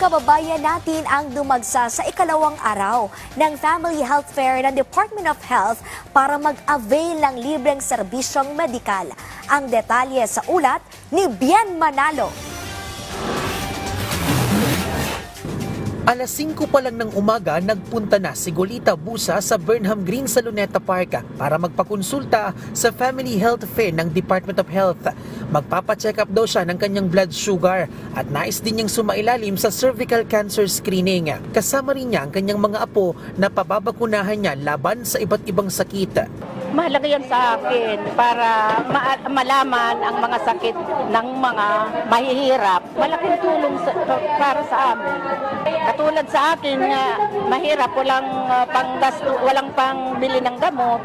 kababayan natin ang dumagsa sa ikalawang araw ng Family Health Fair ng Department of Health para mag-avail ng libreng serbisyong medikal. Ang detalye sa ulat ni Bien Manalo. Alas 5 pa lang ng umaga, nagpunta na si Golita Busa sa Burnham Green sa Luneta Park para magpakonsulta sa Family Health Fair ng Department of Health. Magpapacheck up daw siya ng kanyang blood sugar at nais din niyang sumailalim sa cervical cancer screening. Kasama rin niya ang kanyang mga apo na pababakunahan niya laban sa iba't ibang sakit. Mahalaga yan sa akin para malaman ang mga sakit ng mga mahihirap. Malaking tulong para sa amin. Katulad sa akin, mahirap, walang pangbili ng gamot.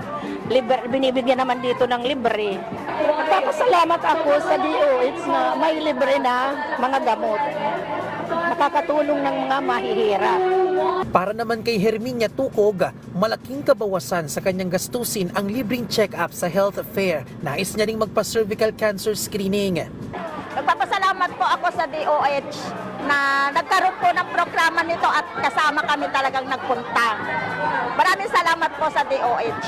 Binibigyan naman dito ng libre. Nagpapasalamat ako sa DOH na may libre na mga gamot. Nakakatulong ng mga mahihirap. Para naman kay Herminia Tukog, malaking kabawasan sa kanyang gastusin ang libreng check-up sa health fair. Nais niya ring magpa-cervical cancer screening. Nagpapasalamat po ako sa DOH na nagkaroon po ng programa nito at kasama kami talagang nagpunta. Maraming salamat po sa DOH.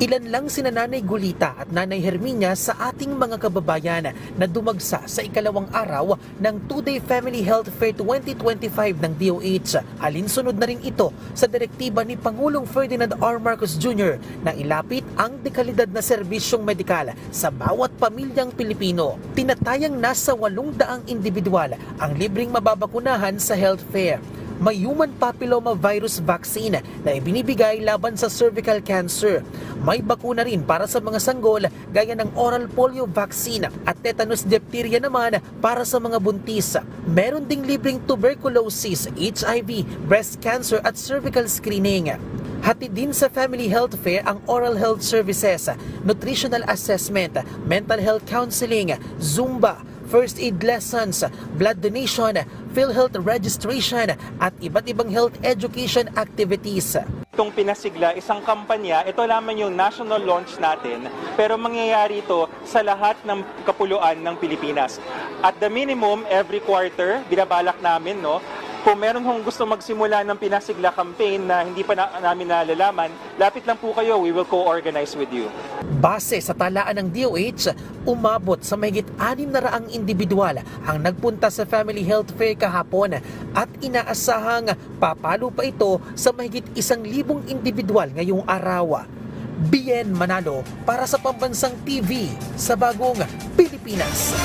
Ilan lang sina Nanay Golita at Nanay Herminia sa ating mga kababayan na dumagsa sa ikalawang araw ng 2-day Family Health Fair 2025 ng DOH. Alinsunod na rin ito sa direktiba ni Pangulong Ferdinand R. Marcos Jr. na ilapit ang dekalidad na serbisyong medikal sa bawat pamilyang Pilipino. Tinatayang nasa 800 individual ang libreng mababakunahan sa health fair. May human papilloma virus vaccine na ibinibigay laban sa cervical cancer. May bakuna rin para sa mga sanggol gaya ng oral polio vaccine at tetanus diphtheria naman para sa mga buntis. Meron ding libreng tuberculosis, HIV, breast cancer at cervical screening. Hatid din sa Family Health Fair ang oral health services, nutritional assessment, mental health counseling, Zumba, first aid lessons, blood donation, PhilHealth registration at iba't ibang health education activities. Itong pinasigla, isang kampanya, ito lamang yung national launch natin, pero mangyayari ito sa lahat ng kapuluan ng Pilipinas. At the minimum, every quarter, binabalak namin, no? Kung meron hong gusto magsimula ng Pinasigla campaign na hindi pa namin nalalaman, lapit lang po kayo, we will co-organize with you. Base sa talaan ng DOH, umabot sa mahigit 600 individual ang nagpunta sa Family Health Fair kahapon at inaasahang papalo pa ito sa mahigit 1,000 individual ngayong araw. Bien Manalo para sa Pambansang TV sa Bagong Pilipinas.